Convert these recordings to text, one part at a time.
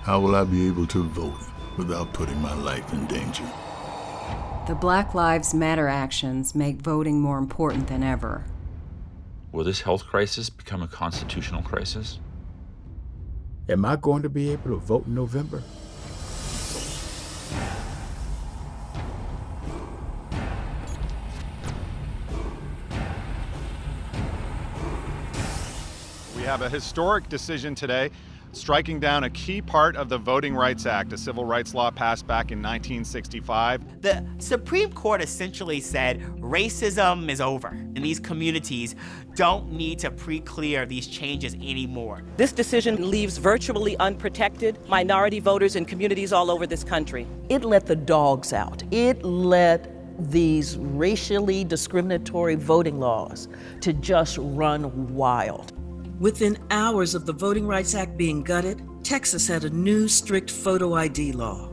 How will I be able to vote without putting my life in danger? The Black Lives Matter actions make voting more important than ever. Will this health crisis become a constitutional crisis? Am I going to be able to vote in November? We have a historic decision today, striking down a key part of the Voting Rights Act, a civil rights law passed back in 1965. The Supreme Court essentially said racism is over, and these communities don't need to pre-clear these changes anymore. This decision leaves virtually unprotected minority voters in communities all over this country. It let the dogs out. It let these racially discriminatory voting laws to just run wild. Within hours of the Voting Rights Act being gutted, Texas had a new strict photo ID law.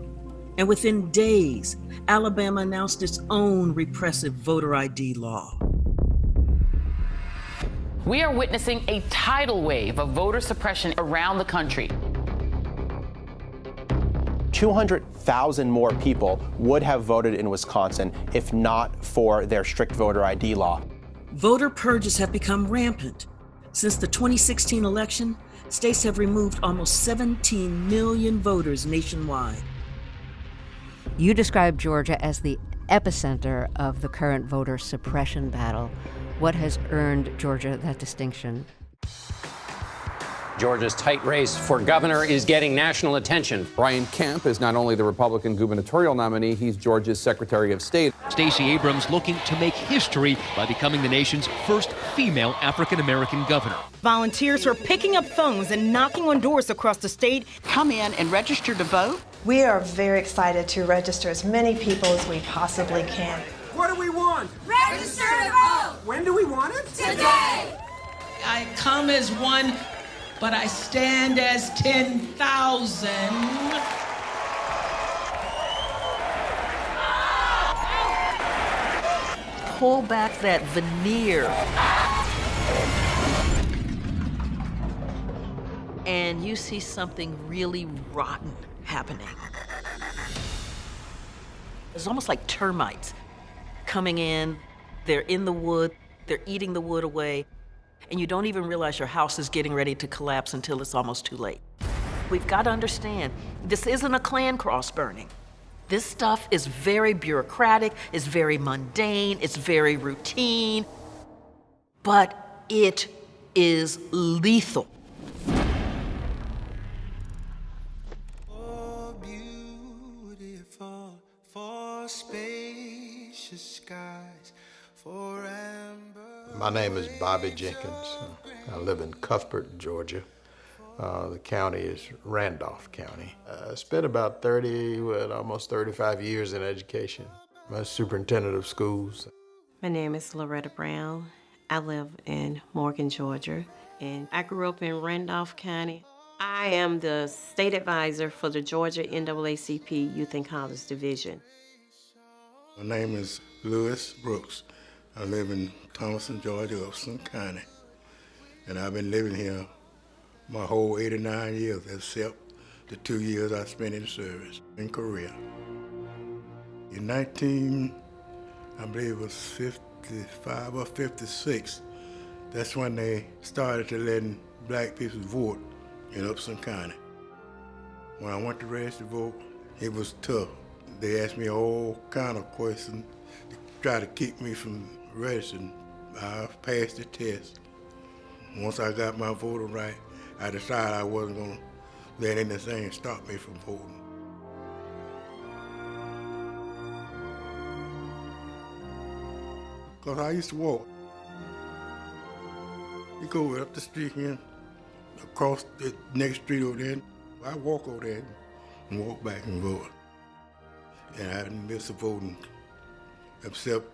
And within days, Alabama announced its own repressive voter ID law. We are witnessing a tidal wave of voter suppression around the country. 200,000 more people would have voted in Wisconsin if not for their strict voter ID law. Voter purges have become rampant. Since the 2016 election, states have removed almost 17 million voters nationwide. You describe Georgia as the epicenter of the current voter suppression battle. What has earned Georgia that distinction? Georgia's tight race for governor is getting national attention. Brian Kemp is not only the Republican gubernatorial nominee, he's Georgia's Secretary of State. Stacey Abrams looking to make history by becoming the nation's first female African-American governor. Volunteers are picking up phones and knocking on doors across the state. Come in and register to vote. We are very excited to register as many people as we possibly can. What do we want? Register to vote! When do we want it? Today! I come as one, but I stand as 10,000. Pull back that veneer. And you see something really rotten happening. It's almost like termites coming in. They're in the wood. They're eating the wood away. And you don't even realize your house is getting ready to collapse until it's almost too late. We've got to understand, this isn't a Klan cross burning. This stuff is very bureaucratic, it's very mundane, it's very routine, but it is lethal. Oh, beautiful, for spacious skies, for amber. My name is Bobby Jenkins. I live in Cuthbert, Georgia. The county is Randolph County. I spent about almost 35 years in education. I'm a superintendent of schools. My name is Loretta Brown. I live in Morgan, Georgia, and I grew up in Randolph County. I am the state advisor for the Georgia NAACP Youth and College Division. My name is Lewis Brooks. I live in Thomason, Georgia, Upson County, and I've been living here my whole 89 years, except the 2 years I spent in service in Korea. In I believe it was 55 or 56, that's when they started to letting black people vote in Upson County. When I went to register to vote, it was tough. They asked me all kind of questions to try to keep me from registering. I passed the test. Once I got my voting right, I decided I wasn't going to let anything stop me from voting. Because I used to walk. You go up the street here, across the next street over there, I walk over there and walk back and vote. And I didn't miss a voting, except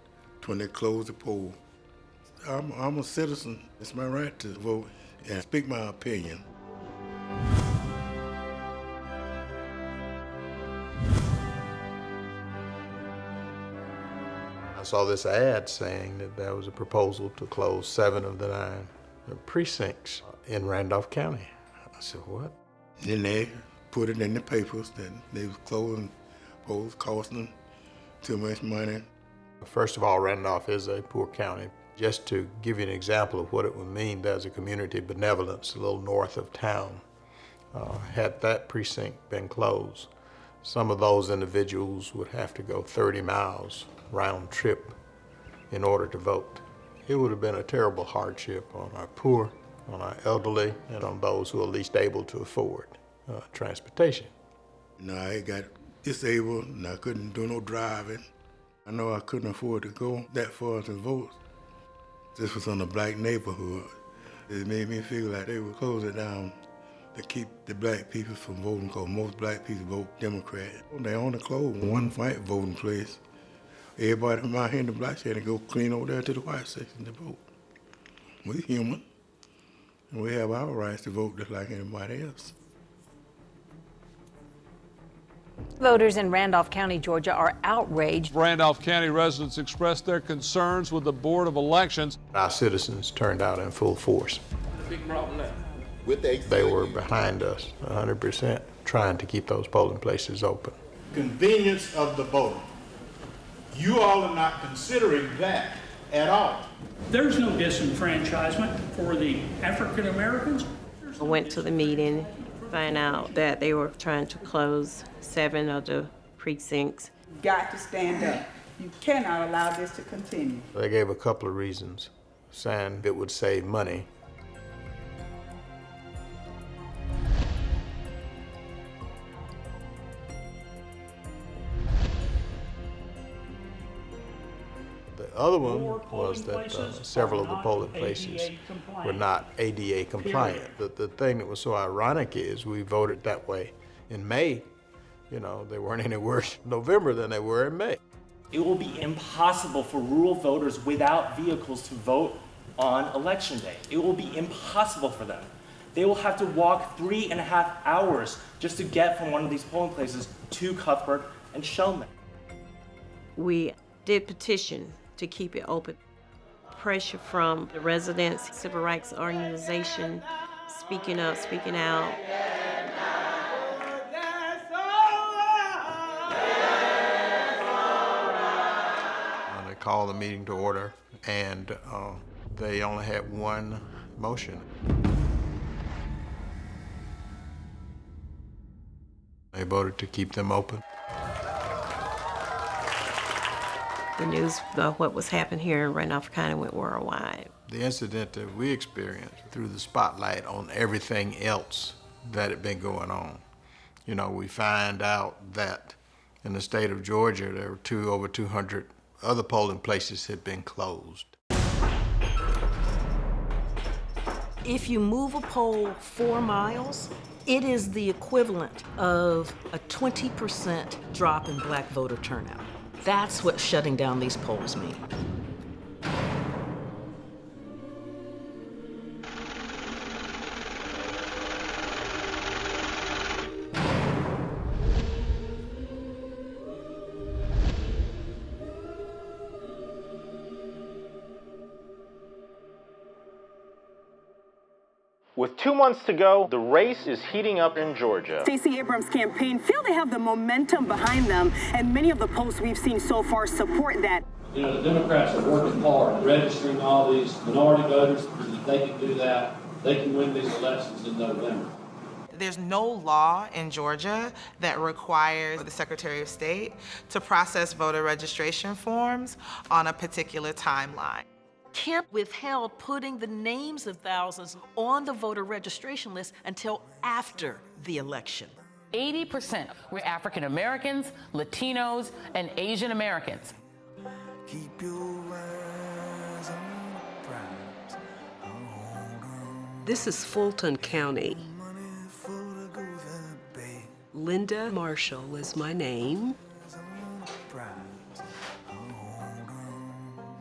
when they closed the poll. I'm a citizen. It's my right to vote and speak my opinion. I saw this ad saying that there was a proposal to close 7 of the 9 precincts in Randolph County. I said, what? Then they put it in the papers that they was closing polls, costing them too much money. First of all, Randolph is a poor county. Just to give you an example of what it would mean, there's a community benevolence a little north of town. Had that precinct been closed, some of those individuals would have to go 30 miles round trip in order to vote. It would have been a terrible hardship on our poor, on our elderly, and on those who are least able to afford transportation. I got disabled and I couldn't do no driving. I know I couldn't afford to go that far to vote. This was in a black neighborhood. It made me feel like they would close it down to keep the black people from voting, because most black people vote Democrat. They only closed one white voting place. Everybody from out here in the black had to go clean over there to the white section to vote. We're human, and we have our rights to vote just like anybody else. Voters in Randolph County, Georgia are outraged. Randolph County residents expressed their concerns with the Board of Elections. Our citizens turned out in full force. Big problem now. They were behind us 100%, trying to keep those polling places open. Convenience of the voter. You all are not considering that at all. There's no disenfranchisement for the African Americans. I went to the meeting, find out that they were trying to close 7 of the precincts. Got to stand up. You cannot allow this to continue. They gave a couple of reasons, saying it would save money. The other one was that several of the polling places were not ADA compliant. The thing that was so ironic is we voted that way in May. You know, they weren't any worse in November than they were in May. It will be impossible for rural voters without vehicles to vote on election day. It will be impossible for them. They will have to walk 3.5 hours just to get from one of these polling places to Cuthbert and Shellman. We did petition to keep it open. Pressure from the residents, civil rights organization, speaking up, speaking out. They called the meeting to order, and they only had one motion. They voted to keep them open. The news of what was happening here in Randolph County went worldwide. The incident that we experienced threw the spotlight on everything else that had been going on. You know, we find out that in the state of Georgia, there were over 200 other polling places had been closed. If you move a poll 4 miles, it is the equivalent of a 20% drop in black voter turnout. That's what shutting down these polls mean. With 2 months to go, the race is heating up in Georgia. Stacey Abrams' campaign feel they have the momentum behind them, and many of the posts we've seen so far support that. You know, the Democrats are working hard, registering all these minority voters, and if they can do that, they can win these elections in November. There's no law in Georgia that requires the Secretary of State to process voter registration forms on a particular timeline. Kemp withheld putting the names of thousands on the voter registration list until after the election. 80% were African Americans, Latinos, and Asian Americans. Keep your eyes on the prize. This is Fulton County. Linda Marshall is my name.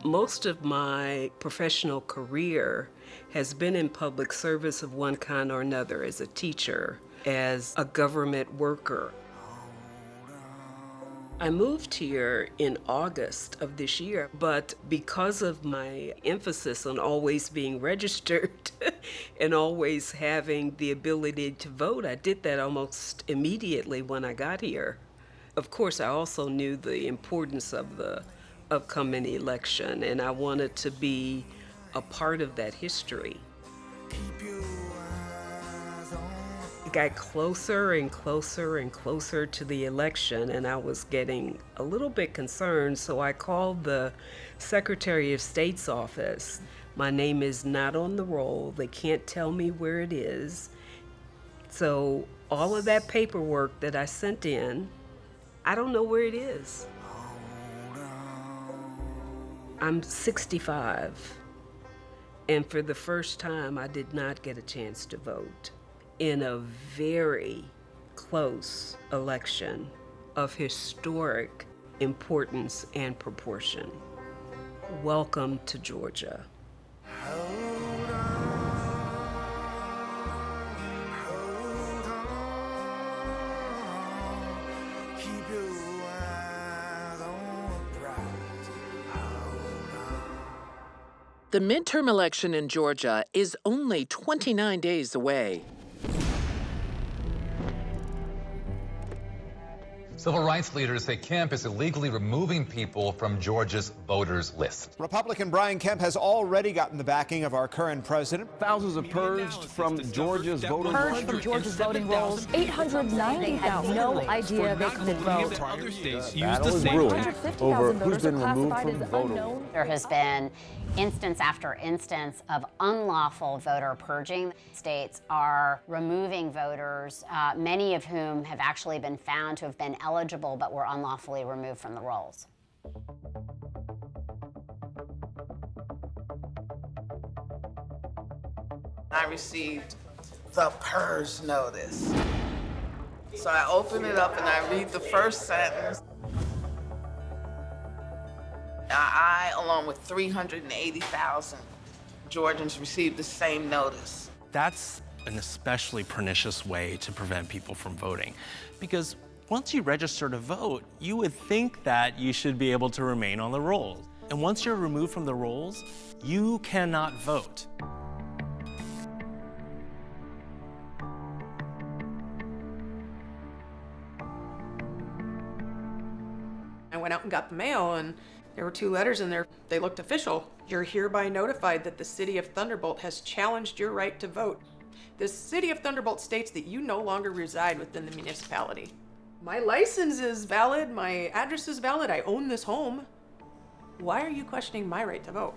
Most of my professional career has been in public service of one kind or another, as a teacher, as a government worker. I moved here in August of this year, but because of my emphasis on always being registered, and always having the ability to vote. I did that almost immediately when I got here. Of course, I also knew the importance of the upcoming election, and I wanted to be a part of that history. It got closer and closer and closer to the election, and I was getting a little bit concerned, so I called the Secretary of State's office. My name is not on the roll. They can't tell me where it is. So all of that paperwork that I sent in, I don't know where it is. I'm 65, and for the first time, I did not get a chance to vote in a very close election of historic importance and proportion. Welcome to Georgia. The midterm election in Georgia is only 29 days away. Civil rights leaders say Kemp is illegally removing people from Georgia's voters list. Republican Brian Kemp has already gotten the backing of our current president. Thousands are purged from Georgia's voting rolls. Purged from Georgia's voting rolls. 890,000. They had no idea they could vote. Other states use the same brewing over who's been removed from the voter roll. There has been instance after instance of unlawful voter purging. States are removing voters, many of whom have actually been found to have been eligible but were unlawfully removed from the rolls. I received the purge notice. So I open it up and I read the first sentence. I, along with 380,000 Georgians, received the same notice. That's an especially pernicious way to prevent people from voting, because once you register to vote, you would think that you should be able to remain on the rolls. And once you're removed from the rolls, you cannot vote. I went out and got the mail, and there were 2 letters in there. They looked official. You're hereby notified that the city of Thunderbolt has challenged your right to vote. The city of Thunderbolt states that you no longer reside within the municipality. My license is valid, my address is valid, I own this home. Why are you questioning my right to vote?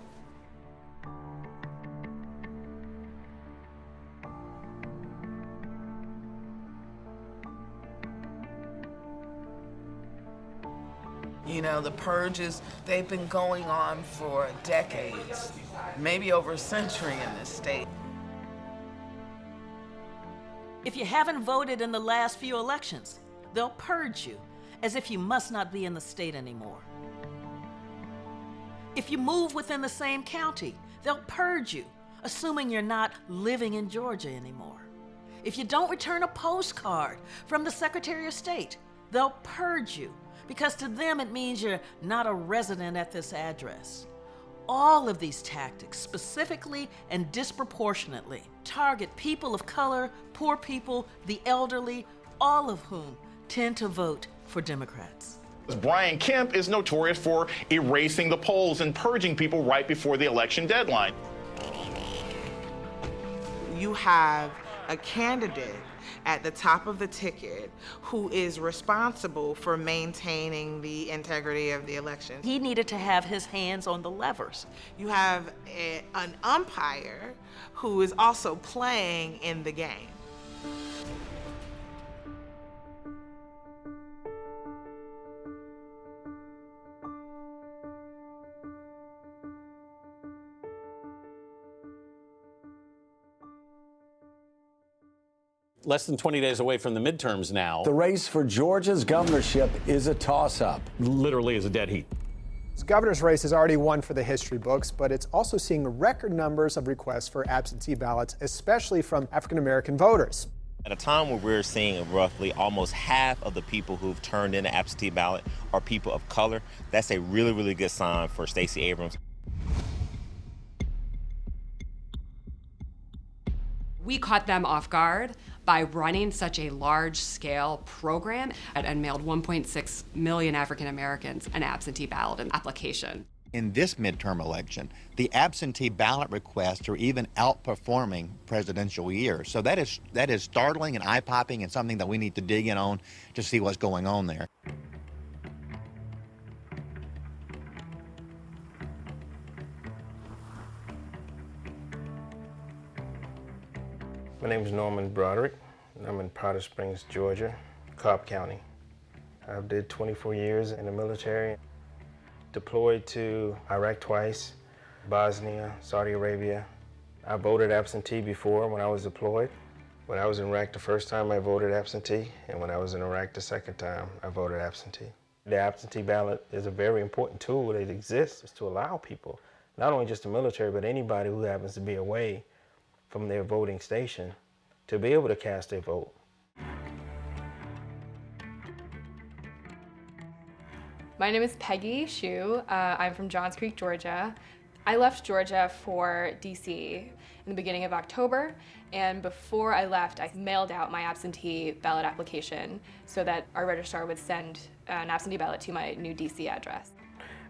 You know, the purges, they've been going on for decades, maybe over a century in this state. If you haven't voted in the last few elections, they'll purge you as if you must not be in the state anymore. If you move within the same county, they'll purge you, assuming you're not living in Georgia anymore. If you don't return a postcard from the Secretary of State, they'll purge you, because to them it means you're not a resident at this address. All of these tactics specifically and disproportionately target people of color, poor people, the elderly, all of whom tend to vote for Democrats. Brian Kemp is notorious for erasing the polls and purging people right before the election deadline. You have a candidate at the top of the ticket who is responsible for maintaining the integrity of the election. He needed to have his hands on the levers. You have an umpire who is also playing in the game. Less than 20 days away from the midterms now. The race for Georgia's governorship is a toss-up. Literally is a dead heat. This governor's race is already one for the history books, but it's also seeing record numbers of requests for absentee ballots, especially from African-American voters. At a time where we're seeing roughly almost half of the people who've turned in an absentee ballot are people of color, that's a really, really good sign for Stacey Abrams. We caught them off guard by running such a large-scale program and mailed 1.6 million African Americans an absentee ballot application. In this midterm election, the absentee ballot requests are even outperforming presidential years. So that is startling and eye-popping and something that we need to dig in on to see what's going on there. My name is Norman Broderick, and I'm in Powder Springs, Georgia, Cobb County. I've did 24 years in the military, deployed to Iraq twice, Bosnia, Saudi Arabia. I voted absentee before when I was deployed. When I was in Iraq the first time, I voted absentee, and when I was in Iraq the second time, I voted absentee. The absentee ballot is a very important tool that exists to allow people, not only just the military, but anybody who happens to be away from their voting station, to be able to cast their vote. My name is Peggy Hsu. I'm from Johns Creek, Georgia. I left Georgia for DC in the beginning of October, and before I left, I mailed out my absentee ballot application so that our registrar would send an absentee ballot to my new DC address.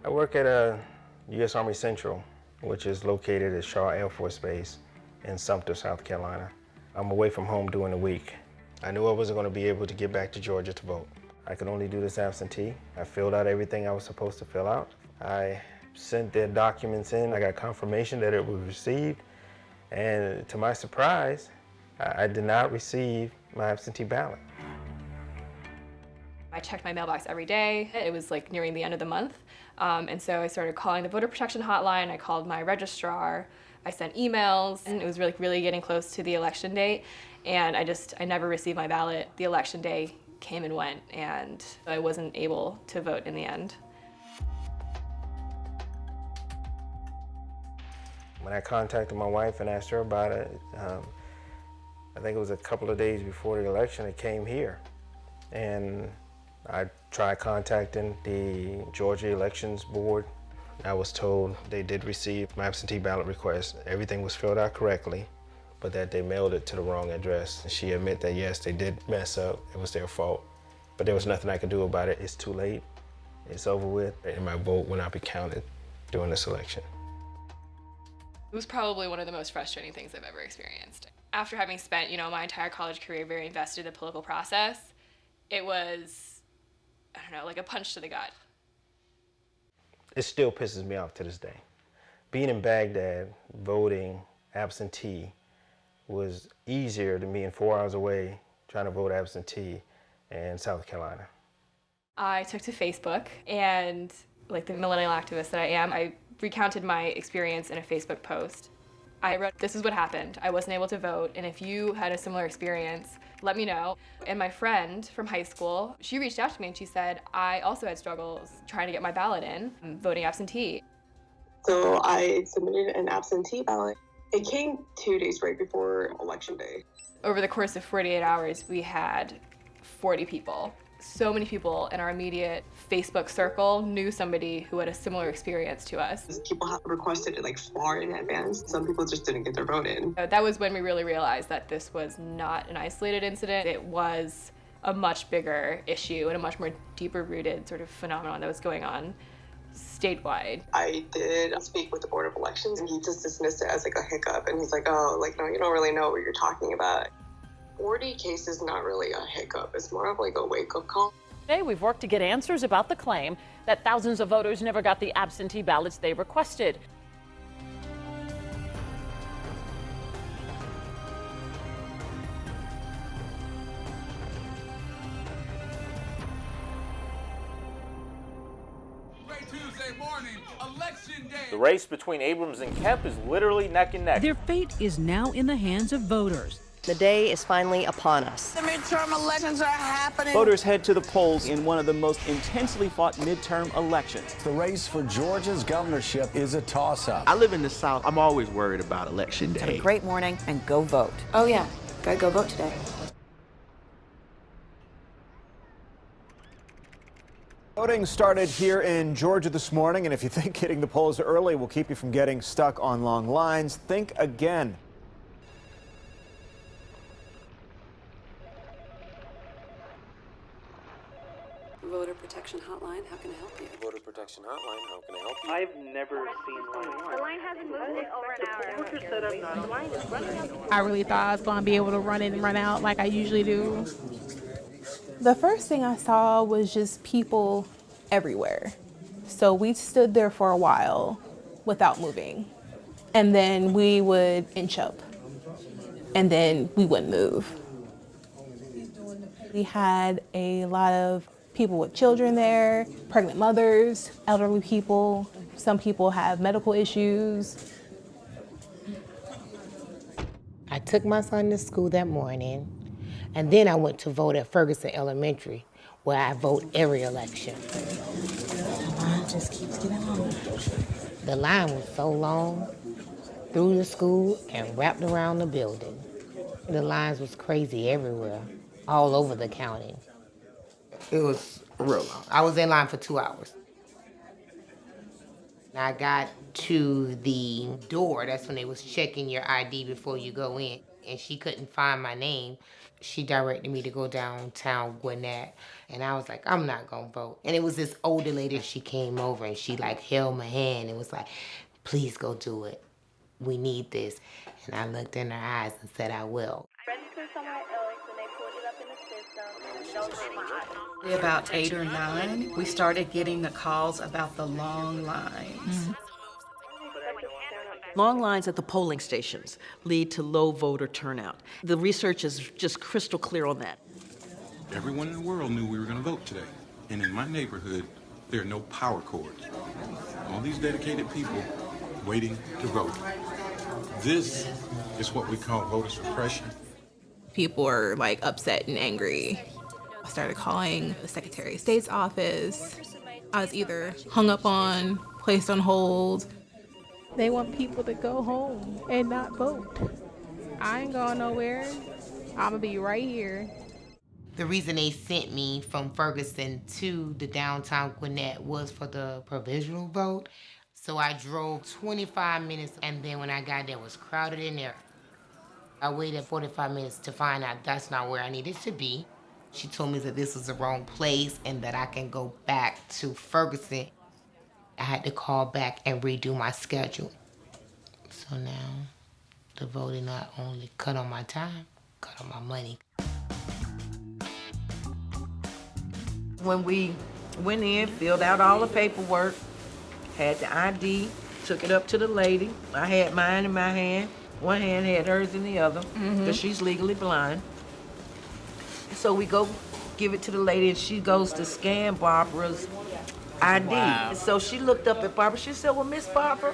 I work at a U.S. Army Central, which is located at Shaw Air Force Base in Sumter, South Carolina. I'm away from home during the week. I knew I wasn't going to be able to get back to Georgia to vote. I could only do this absentee. I filled out everything I was supposed to fill out. I sent their documents in. I got confirmation that it was received. And to my surprise, I did not receive my absentee ballot. I checked my mailbox every day. It was like nearing the end of the month. And so I started calling the voter protection hotline. I called my registrar. I sent emails, and it was really getting close to the election date. And I never received my ballot. The election day came and went, and I wasn't able to vote in the end. When I contacted my wife and asked her about it, I think it was a couple of days before the election, it came here. And I tried contacting the Georgia Elections Board. I was told they did receive my absentee ballot request. Everything was filled out correctly, but that they mailed it to the wrong address. She admitted that yes, they did mess up. It was their fault, but there was nothing I could do about it. It's too late. It's over with, and my vote will not be counted during this election. It was probably one of the most frustrating things I've ever experienced. After having spent, my entire college career very invested in the political process, it was, like a punch to the gut. It still pisses me off to this day. Being in Baghdad, voting absentee was easier than being 4 hours away trying to vote absentee in South Carolina. I took to Facebook, and like the millennial activist that I am, I recounted my experience in a Facebook post. I wrote, "This is what happened. I wasn't able to vote, and if you had a similar experience, let me know." And my friend from high school, she reached out to me and she said, "I also had struggles trying to get my ballot in, voting absentee." So I submitted an absentee ballot. It came 2 days right before Election Day. Over the course of 48 hours, we had 40 people. So many people in our immediate Facebook circle knew somebody who had a similar experience to us. People have requested it far in advance. Some people just didn't get their vote in. That was when we really realized that this was not an isolated incident. It was a much bigger issue and a much more deeper rooted sort of phenomenon that was going on statewide. I did speak with the Board of Elections, and he just dismissed it as a hiccup. And he's like, "Oh, no, you don't really know what you're talking about." 40 cases, not really a hiccup. It's more of a wake-up call. Today, we've worked to get answers about the claim that thousands of voters never got the absentee ballots they requested. Tuesday morning, Election Day. The race between Abrams and Kemp is literally neck and neck. Their fate is now in the hands of voters. The day is finally upon us. The midterm elections are happening. Voters head to the polls in one of the most intensely fought midterm elections. The race for Georgia's governorship is a toss-up. I live in the South. I'm always worried about Election Day. Have a great morning and go vote. Oh yeah, gotta go vote today. Voting started here in Georgia this morning, and if you think hitting the polls early will keep you from getting stuck on long lines, think again. Voter Protection Hotline. How can I help you? Voter Protection Hotline. How can I help you? I've never seen one. The line hasn't moved in over an hour. The line is running out. I really thought I was going to be able to run in and run out like I usually do. The first thing I saw was just people everywhere. So we stood there for a while without moving. And then we would inch up. And then we wouldn't move. We had a lot of people with children there, pregnant mothers, elderly people. Some people have medical issues. I took my son to school that morning, and then I went to vote at Ferguson Elementary, where I vote every election. The line just keeps getting longer. The line was so long, through the school and wrapped around the building. The lines was crazy everywhere, all over the county. It was real long. I was in line for 2 hours. I got to the door, that's when they was checking your ID before you go in, and she couldn't find my name. She directed me to go downtown Gwinnett, and I was like, I'm not gonna vote. And it was this older lady, she came over and she like held my hand and was like, please go do it. We need this. And I looked in her eyes and said, I will. About 8 or 9, we started getting the calls about the long lines. Long lines at the polling stations lead to low voter turnout. The research is just crystal clear on that. Everyone in the world knew we were going to vote today. And in my neighborhood, there are no power cords. All these dedicated people waiting to vote. This is what we call voter suppression. People were like upset and angry. I started calling the Secretary of State's office. I was either hung up on, placed on hold. They want people to go home and not vote. I ain't going nowhere. I'ma be right here. The reason they sent me from Ferguson to the downtown Gwinnett was for the provisional vote. So I drove 25 minutes, and then when I got there, it was crowded in there. I waited 45 minutes to find out that's not where I needed to be. She told me that this was the wrong place and that I can go back to Ferguson. I had to call back and redo my schedule. So now the voting not only cut on my time, cut on my money. When we went in, filled out all the paperwork, had the ID, took it up to the lady. I had mine in my hand. One hand had hers in the other, because she's legally blind. So we go give it to the lady, and she goes to scan Barbara's ID. Wow. So she looked up at Barbara. She said, well, Miss Barbara,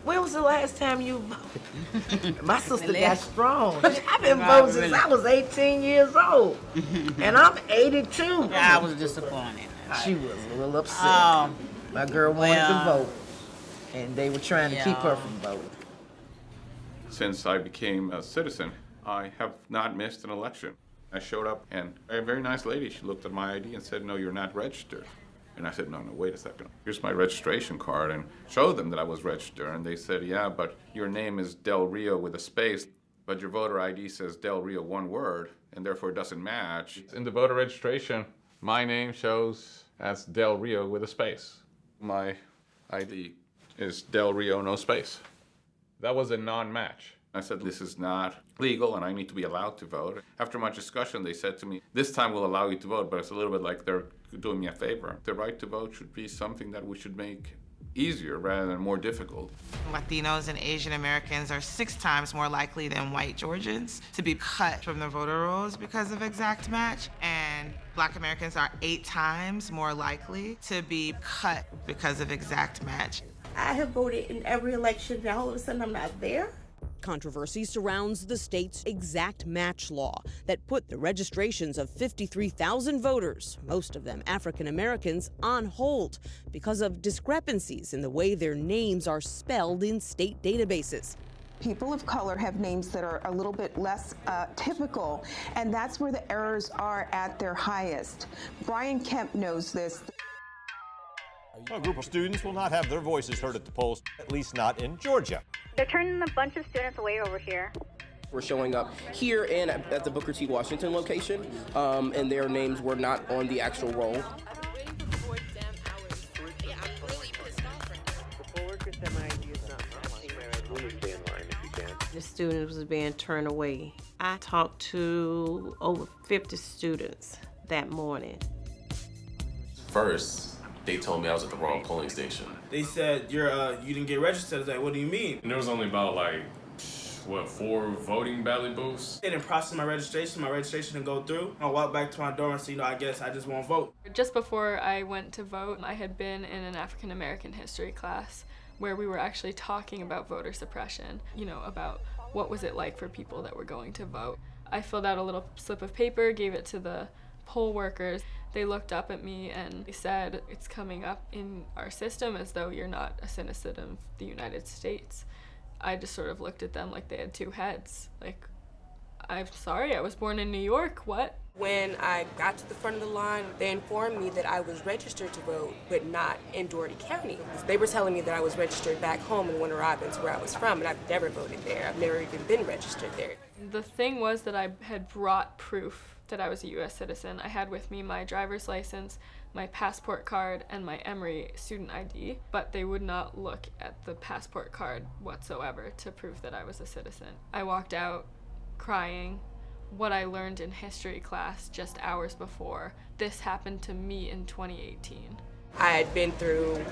when was the last time you voted? My sister got strong. I've been voting since I was 18 years old, and I'm 82. I was disappointed. She was a little upset. My girl wanted to vote, and they were trying to keep her from voting. Since I became a citizen, I have not missed an election. I showed up, and a very nice lady, she looked at my ID and said, no, you're not registered. And I said, no, wait a second. Here's my registration card, and showed them that I was registered. And they said, yeah, but your name is Del Rio with a space, but your voter ID says Del Rio one word, and therefore it doesn't match. In the voter registration, my name shows as Del Rio with a space. My ID is Del Rio, no space. That was a non-match. I said, this is not legal and I need to be allowed to vote. After much discussion, they said to me, this time we'll allow you to vote, but it's a little bit like they're doing me a favor. The right to vote should be something that we should make easier rather than more difficult. Latinos and Asian Americans are 6 times more likely than white Georgians to be cut from the voter rolls because of exact match. And Black Americans are 8 times more likely to be cut because of exact match. I have voted in every election, now all of a sudden I'm not there. Controversy surrounds the state's exact match law that put the registrations of 53,000 voters, most of them African Americans, on hold because of discrepancies in the way their names are spelled in state databases. People of color have names that are a little bit less typical, and that's where the errors are at their highest. Brian Kemp knows this. A group of students will not have their voices heard at the polls, at least not in Georgia. They're turning a bunch of students away over here. were showing up here and at the Booker T. Washington location, and their names were not on the actual roll. The students was being turned away. I talked to over 50 students that morning. First, they told me I was at the wrong polling station. They said, you didn't get registered. I was like, what do you mean? And there was only about 4 voting ballot booths. They didn't process my registration didn't go through. I walked back to my dorm and said, I guess I just won't vote. Just before I went to vote, I had been in an African American history class where we were actually talking about voter suppression, about what was it like for people that were going to vote. I filled out a little slip of paper, gave it to the poll workers. They looked up at me and they said, it's coming up in our system as though you're not a citizen of the United States. I just sort of looked at them like they had two heads. Like, I'm sorry, I was born in New York, what? When I got to the front of the line, they informed me that I was registered to vote, but not in Dougherty County. They were telling me that I was registered back home in Winter Robins, where I was from, and I've never voted there. I've never even been registered there. The thing was that I had brought proof that I was a U.S. citizen. I had with me my driver's license, my passport card, and my Emory student ID, but they would not look at the passport card whatsoever to prove that I was a citizen. I walked out crying. What I learned in history class just hours before, this happened to me in 2018. I had been through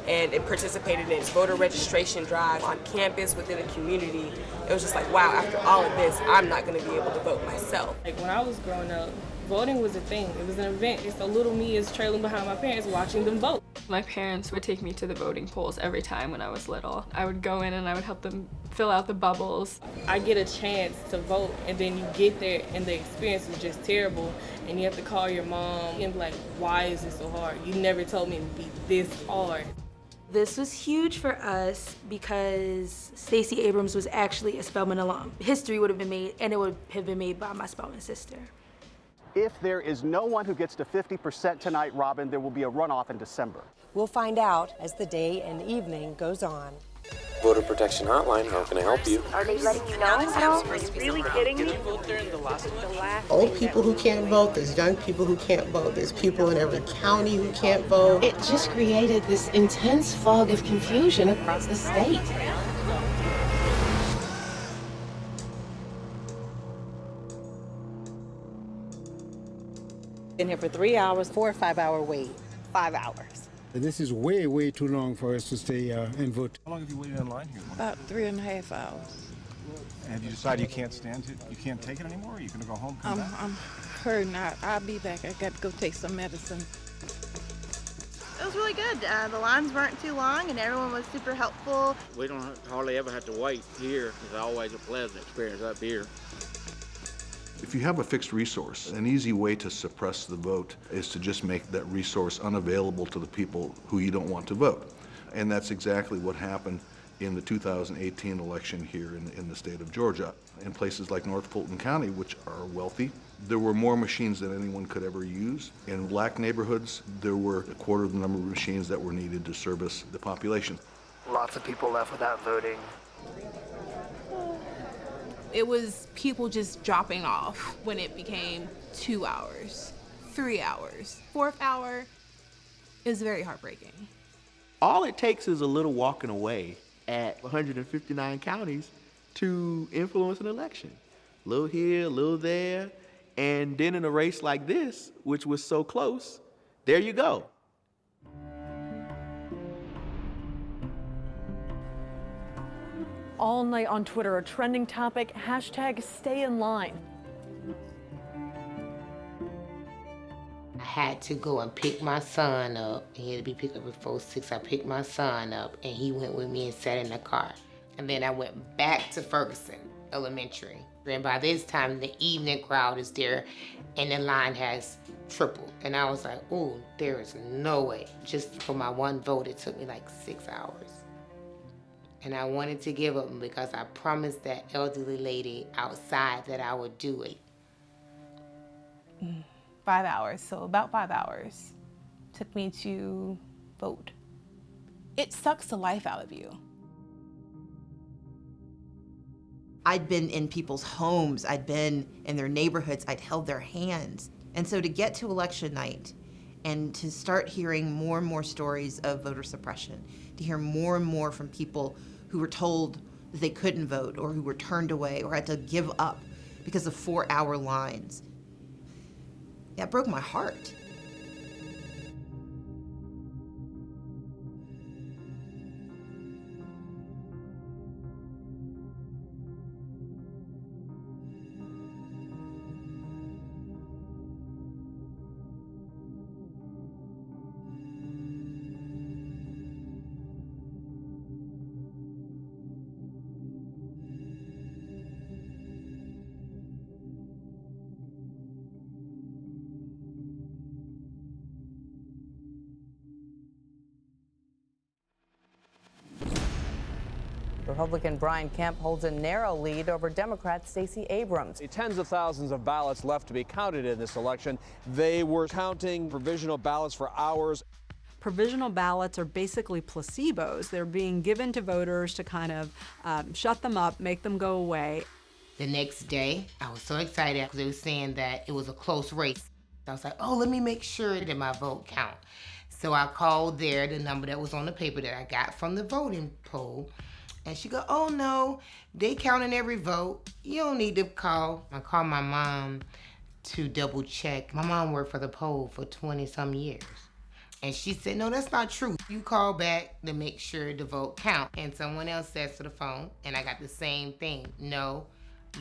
and participated in voter registration drives on campus, within the community. It was just like, wow, after all of this, I'm not going to be able to vote myself. Like when I was growing up, voting was a thing. It was an event. So little me is trailing behind my parents watching them vote. My parents would take me to the voting polls every time when I was little. I would go in and I would help them fill out the bubbles. I get a chance to vote, and then you get there and the experience is just terrible, and you have to call your mom and be like, why is this so hard? You never told me it would be this hard. This was huge for us because Stacey Abrams was actually a Spelman alum. History would have been made, and it would have been made by my Spelman sister. If there is no one who gets to 50% tonight, Robin, there will be a runoff in December. We'll find out as the day and evening goes on. Voter Protection Hotline, how can I help you? Are they letting you know now? Are you really kidding me? Old people who can't vote, there's young people who can't vote, there's people in every county who can't vote. It just created this intense fog of confusion across the state. Been here for 3 hours, 4 or 5 hour wait. 5 hours. This is way, way too long for us to stay and vote. How long have you waited in line here? About 3.5 hours. Have you decided you can't stand it? You can't take it anymore? Or are you going to go home? I'm hurting. I'll be back. I got to go take some medicine. It was really good. The lines weren't too long and everyone was super helpful. We don't hardly ever have to wait here. It's always a pleasant experience up here. If you have a fixed resource, an easy way to suppress the vote is to just make that resource unavailable to the people who you don't want to vote. And that's exactly what happened in the 2018 election here in the state of Georgia. In places like North Fulton County, which are wealthy, there were more machines than anyone could ever use. In black neighborhoods, there were a quarter of the number of machines that were needed to service the population. Lots of people left without voting. It was people just dropping off when it became 2 hours, 3 hours, 4th hour. It was very heartbreaking. All it takes is a little walking away at 159 counties to influence an election. A little here, a little there, and then in a race like this, which was so close, there you go. All night on Twitter, a trending topic, #StayInLine. I had to go and pick my son up. He had to be picked up before 6. I picked my son up and he went with me and sat in the car. And then I went back to Ferguson Elementary. And by this time, the evening crowd is there and the line has tripled. And I was like, oh, there is no way. Just for my one vote, it took me like 6 hours. And I wanted to give up because I promised that elderly lady outside that I would do it. 5 hours, so about 5 hours took me to vote. It sucks the life out of you. I'd been in people's homes, I'd been in their neighborhoods, I'd held their hands. And so to get to election night and to start hearing more and more stories of voter suppression, to hear more and more from people who were told that they couldn't vote or who were turned away or had to give up because of 4-hour lines, that broke my heart. Republican Brian Kemp holds a narrow lead over Democrat Stacey Abrams. Tens of thousands of ballots left to be counted in this election. They were counting provisional ballots for hours. Provisional ballots are basically placebos. They're being given to voters to kind of shut them up, make them go away. The next day, I was so excited because they were saying that it was a close race. I was like, oh, let me make sure that my vote count. So I called there, the number that was on the paper that I got from the voting poll. And she go, oh no, they counting every vote. You don't need to call. I called my mom to double check. My mom worked for the poll for 20-some years. And she said, no, that's not true. You call back to make sure the vote count. And someone else says to the phone, and I got the same thing. No,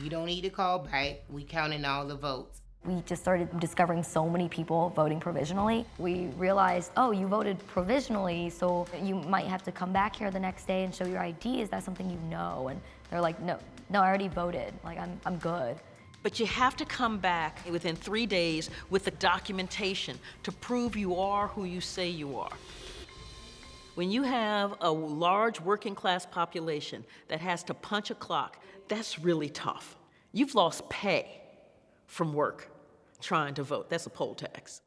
you don't need to call back. We counting all the votes. We just started discovering so many people voting provisionally. We realized, oh, you voted provisionally, so you might have to come back here the next day and show your ID. Is that something you know? And they're like, no, I already voted. Like, I'm good. But you have to come back within 3 days with the documentation to prove you are who you say you are. When you have a large working class population that has to punch a clock, that's really tough. You've lost pay from work trying to vote. That's a poll tax.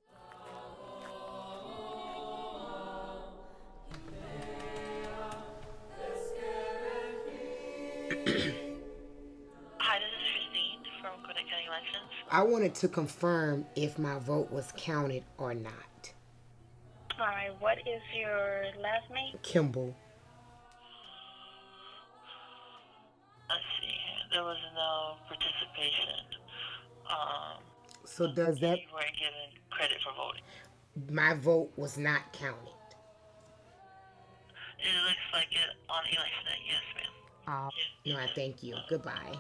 Hi, this is Christine from Gwinnett County Elections. I wanted to confirm if my vote was counted or not. All right, what is your last name? Kimball. Let's see, there was no participation. So does that... You weren't given credit for voting. My vote was not counted. It looks like it on election day, yes, ma'am. No, I thank you. Goodbye.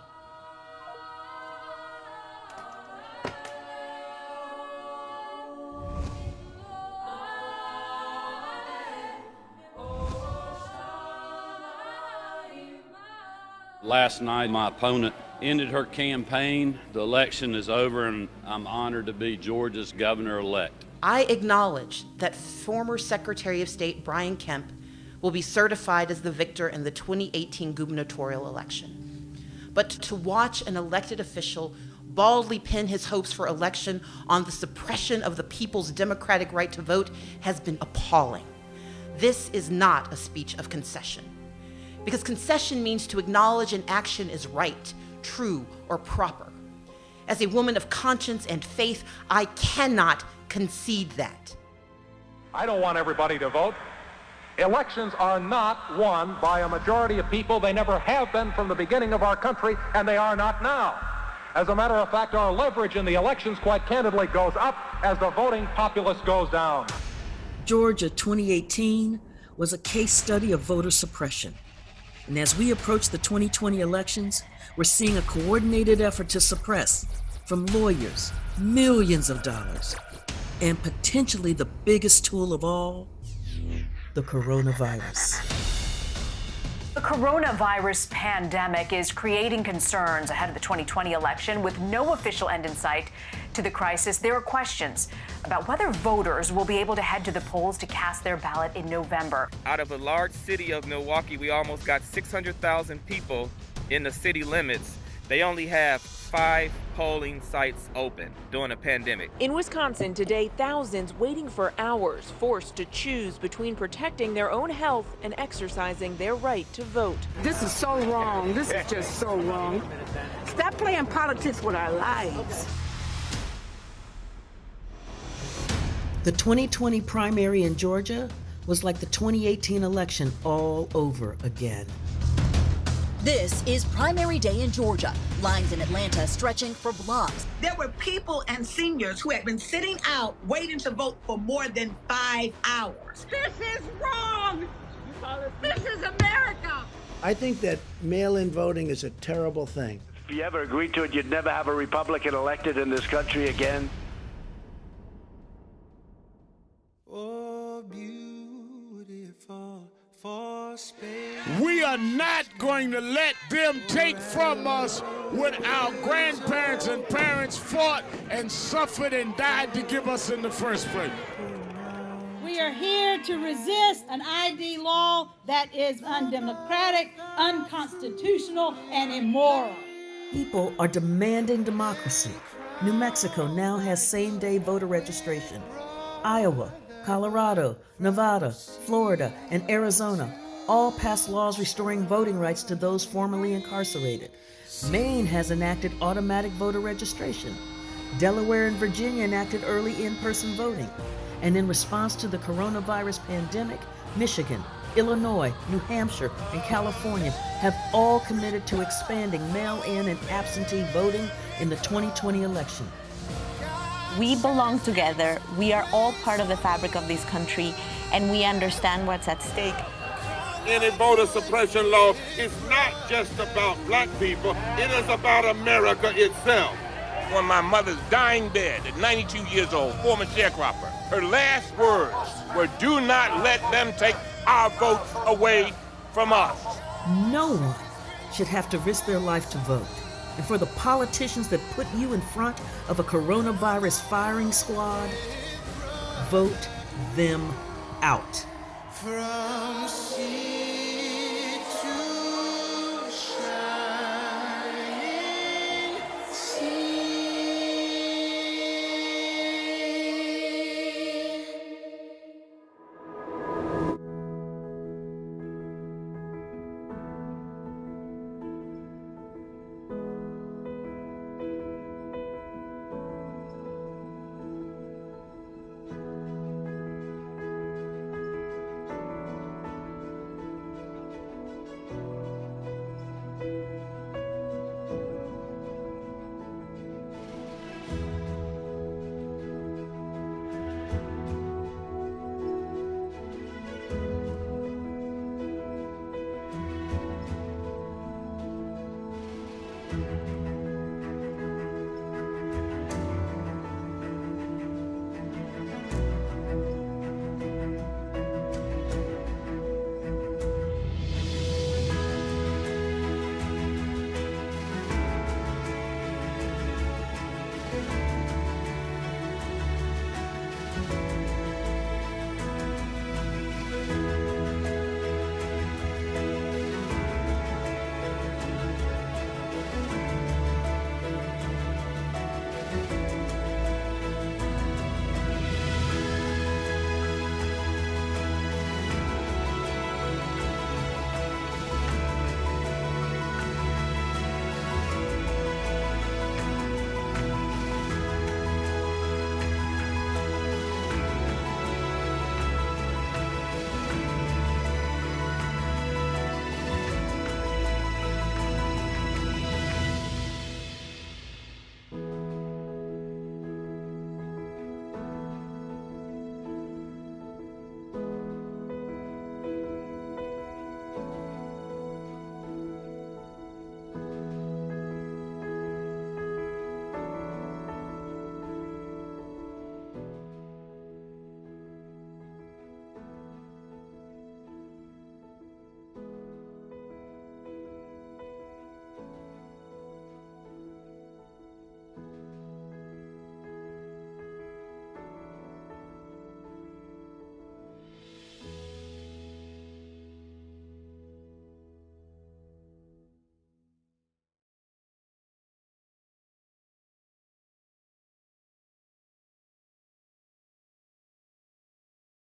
Last night, my opponent ended her campaign. The election is over, and I'm honored to be Georgia's governor-elect. I acknowledge that former Secretary of State Brian Kemp will be certified as the victor in the 2018 gubernatorial election. But to watch an elected official baldly pin his hopes for election on the suppression of the people's democratic right to vote has been appalling. This is not a speech of concession, because concession means to acknowledge an action is right, true, or proper. As a woman of conscience and faith, I cannot concede that. I don't want everybody to vote. Elections are not won by a majority of people. They never have been from the beginning of our country, and they are not now. As a matter of fact, our leverage in the elections, quite candidly, goes up as the voting populace goes down. Georgia 2018 was a case study of voter suppression. And as we approach the 2020 elections, we're seeing a coordinated effort to suppress, from lawyers, millions of dollars, and potentially the biggest tool of all, the coronavirus. The coronavirus pandemic is creating concerns ahead of the 2020 election. With no official end in sight to the crisis, there are questions about whether voters will be able to head to the polls to cast their ballot in November. Out of a large city of Milwaukee, we almost got 600,000 people in the city limits. They only have 5 polling sites open during a pandemic. In Wisconsin today, thousands waiting for hours, forced to choose between protecting their own health and exercising their right to vote. This is so wrong. This is just so wrong. Stop playing politics with our lives. The 2020 primary in Georgia was like the 2018 election all over again. This is primary day in Georgia. Lines in Atlanta stretching for blocks. There were people and seniors who had been sitting out waiting to vote for more than 5 hours. This is wrong. This is America. I think that mail-in voting is a terrible thing. If you ever agreed to it, you'd never have a Republican elected in this country again. Oh, beautiful for space. We are not going to let them take from us what our grandparents and parents fought and suffered and died to give us in the first place. We are here to resist an ID law that is undemocratic, unconstitutional, and immoral. People are demanding democracy. New Mexico now has same-day voter registration. Iowa, Colorado, Nevada, Florida, and Arizona all passed laws restoring voting rights to those formerly incarcerated. Maine has enacted automatic voter registration. Delaware and Virginia enacted early in-person voting. And in response to the coronavirus pandemic, Michigan, Illinois, New Hampshire, and California have all committed to expanding mail-in and absentee voting in the 2020 election. We belong together. We are all part of the fabric of this country, and we understand what's at stake. Any voter suppression law is not just about black people, it is about America itself. On my mother's dying bed at 92 years old, former sharecropper, her last words were, "Do not let them take our votes away from us." No one should have to risk their life to vote. And for the politicians that put you in front of a coronavirus firing squad, vote them out. From sea